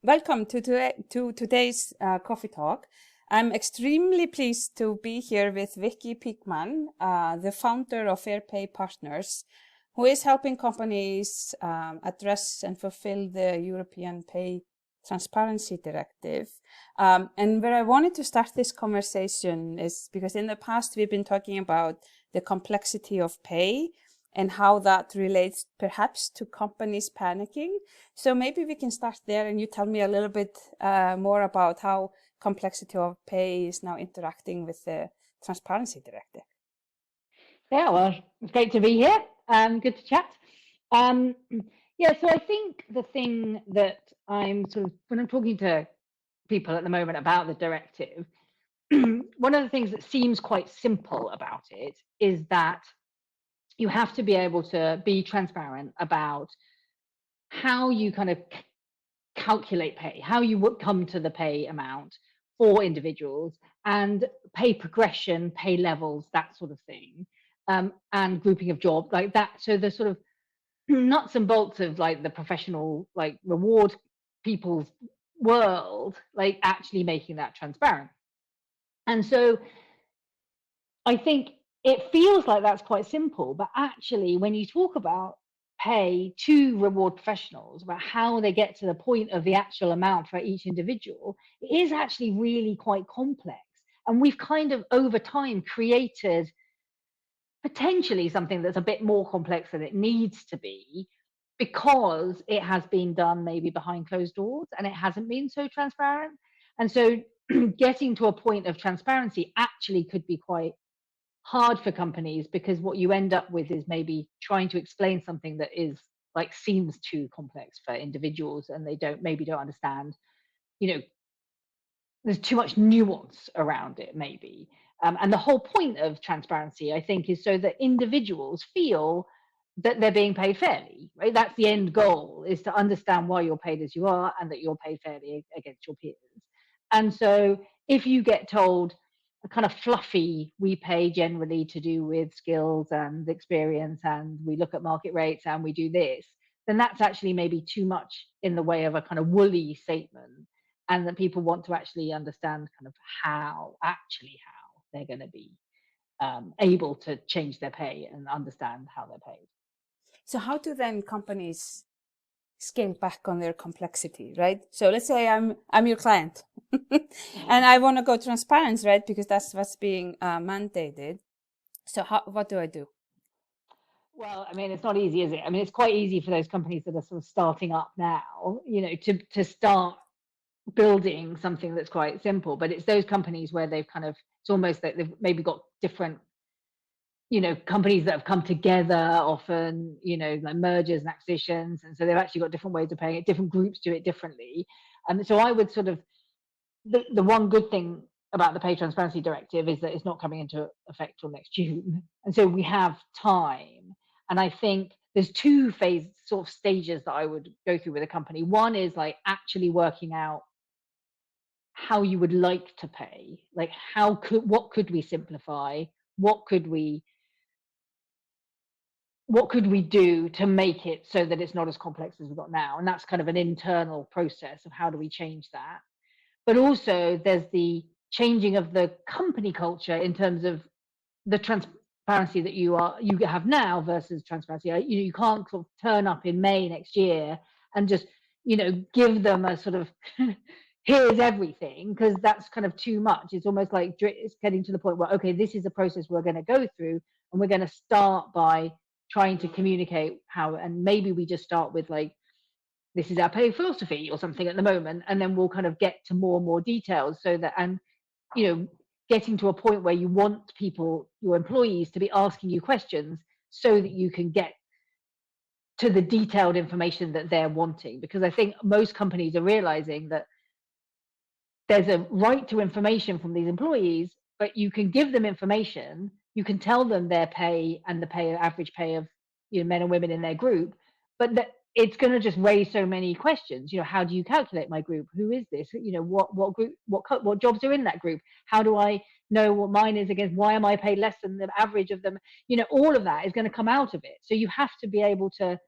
Welcome to today's coffee talk. I'm extremely pleased to be here with Vicky Peakman, the founder of Fair Pay Partners, who is helping companies address and fulfill the European Pay Transparency Directive. And where I wanted to start this conversation is because in the past we've been talking about the complexity of pay and how that relates perhaps to companies panicking. So maybe we can start there and you tell me a little bit more about how complexity of pay is now interacting with the Transparency Directive. Yeah, well, it's great to be here. Good to chat. So I think the thing that I'm when I'm talking to people at the moment about the directive, one of the things that seems quite simple about it is that you have to be able to be transparent about how you kind of calculate pay, how you would come to the pay amount for individuals, and pay progression, pay levels, that sort of thing, and grouping of jobs like that. So the sort of nuts and bolts of like the professional like reward people's world, like actually making that transparent. And so I think it feels like that's quite simple, but actually when you talk about pay to reward professionals, about how they get to the point of the actual amount for each individual, it is actually really quite complex. And we've kind of over time created potentially something that's a bit more complex than it needs to be, because it has been done maybe behind closed doors and it hasn't been so transparent. And so getting to a point of transparency actually could be quite hard for companies, because what you end up with is maybe trying to explain something that is like seems too complex for individuals, and they don't understand, there's too much nuance around it maybe. And the whole point of transparency, I think, is so that individuals feel that they're being paid fairly, right? That's the end goal, is to understand why you're paid as you are and that you're paid fairly against your peers. And so if you get told a kind of fluffy, we pay generally to do with skills and experience, and we look at market rates and we do this, then that's actually maybe too much in the way of a kind of woolly statement, and that people want to actually understand kind of how they're going to be able to change their pay and understand how they're paid. So how do then companies scale back on their complexity, right? So let's say I'm your client and I want to go transparent, right? Because that's what's being mandated. So what do I do? Well, I mean, it's not easy, is it? I mean, it's quite easy for those companies that are sort of starting up now, to start building something that's quite simple. But it's those companies where they've kind of, it's almost like they've maybe got different, companies that have come together often, like mergers and acquisitions. And so they've actually got different ways of paying it. Different groups do it differently. And so I would sort of, the one good thing about the Pay Transparency Directive is that it's not coming into effect till next June. And so we have time. And I think there's two sort of stages that I would go through with a company. One is like actually working out how you would like to pay, like what could we simplify? What could we do to make it so that it's not as complex as we've got now? And that's kind of an internal process of how do we change that. But also there's the changing of the company culture in terms of the transparency that you have now versus transparency. You can't sort of turn up in May next year and just, give them a sort of here's everything, because that's kind of too much. It's almost like it's getting to the point where, okay, this is a process we're going to go through, and we're going to start by trying to communicate how, and maybe we just start with like, this is our pay philosophy or something at the moment, and then we'll kind of get to more and more details, so that, and getting to a point where you want people, your employees, to be asking you questions so that you can get to the detailed information that they're wanting. Because I think most companies are realizing that there's a right to information from these employees, but you can give them information, you can tell them their pay and the average pay of men and women in their group, but that it's going to just raise so many questions. How do you calculate my group? Who is this? What group? What jobs are in that group? How do I know what mine is against? Why am I paid less than the average of them? All of that is going to come out of it. So you have to be able to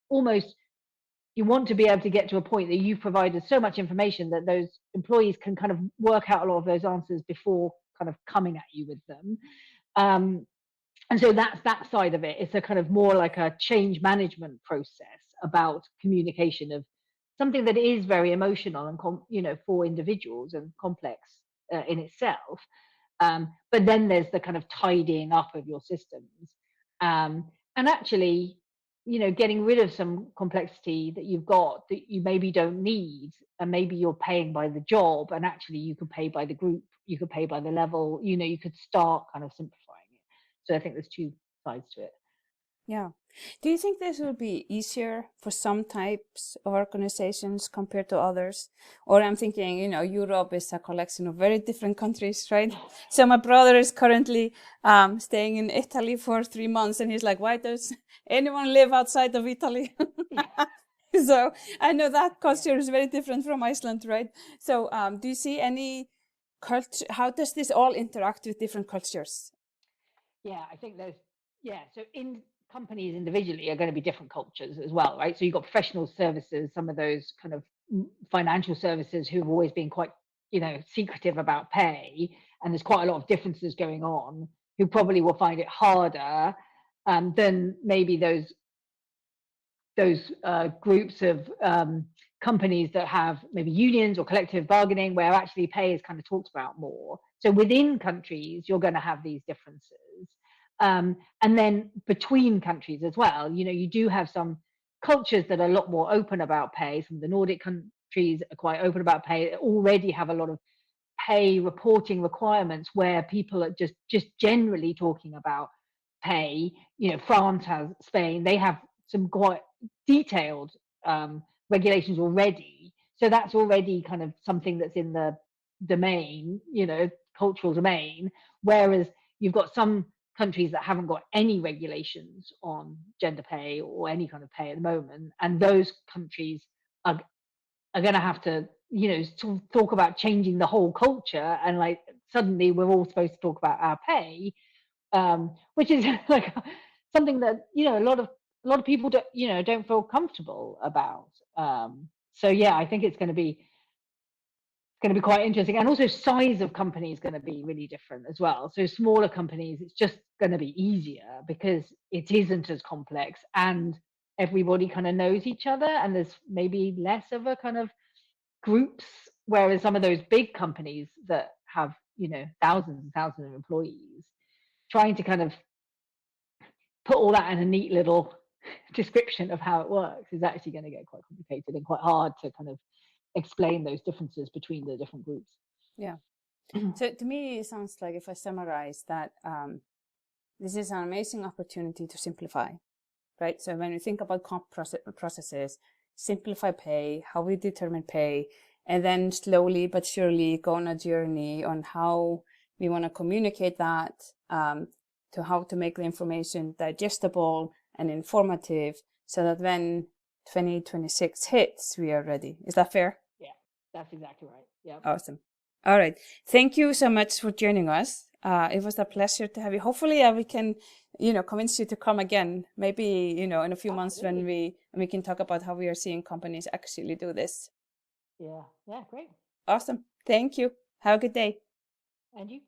almost you want to be able to get to a point that you've provided so much information that those employees can kind of work out a lot of those answers before kind of coming at you with them. And so that's that side of it. It's a kind of more like a change management process about communication of something that is very emotional and for individuals and complex in itself. But then there's the kind of tidying up of your systems, and actually, getting rid of some complexity that you've got that you maybe don't need, and maybe you're paying by the job, and actually you could pay by the group, you could pay by the level. You could start kind of simplifying it. So I think there's two sides to it. Yeah. Do you think this will be easier for some types of organizations compared to others? Or I'm thinking, Europe is a collection of very different countries, right? So my brother is currently staying in Italy for 3 months, and he's like, why does anyone live outside of Italy? So I know that culture is very different from Iceland, right? So do you see any culture? How does this all interact with different cultures? Yeah, I think so in companies individually are going to be different cultures as well, right? So you've got professional services, some of those kind of financial services who've always been quite, secretive about pay, and there's quite a lot of differences going on, who probably will find it harder than maybe those groups of companies that have maybe unions or collective bargaining, where actually pay is kind of talked about more. So within countries, you're going to have these differences. And then between countries as well, you do have some cultures that are a lot more open about pay. Some of the Nordic countries are quite open about pay. They already have a lot of pay reporting requirements where people are just generally talking about pay. France has, Spain, they have some quite detailed regulations already. So that's already kind of something that's in the domain, cultural domain. Whereas you've got some countries that haven't got any regulations on gender pay or any kind of pay at the moment, and those countries are going to have to talk about changing the whole culture, and like suddenly we're all supposed to talk about our pay, which is like something that a lot of people don't feel comfortable about. So yeah, I think it's going to be quite interesting. And also size of company is going to be really different as well. So smaller companies, it's just going to be easier because it isn't as complex and everybody kind of knows each other, and there's maybe less of a kind of groups, whereas some of those big companies that have thousands and thousands of employees, trying to kind of put all that in a neat little description of how it works is actually going to get quite complicated and quite hard to kind of explain those differences between the different groups. Yeah. So to me, it sounds like, if I summarize that, this is an amazing opportunity to simplify, right? So when we think about comp processes, simplify pay, how we determine pay, and then slowly but surely go on a journey on how we want to communicate that, to how to make the information digestible and informative, so that when 2026 hits, we are ready. Is that fair? Yeah, that's exactly right. Yeah. Awesome. All right. Thank you so much for joining us. It was a pleasure to have you. Hopefully we can, convince you to come again, maybe, in a few months when we can talk about how we are seeing companies actually do this. Yeah. Yeah. Great. Awesome. Thank you. Have a good day. And you.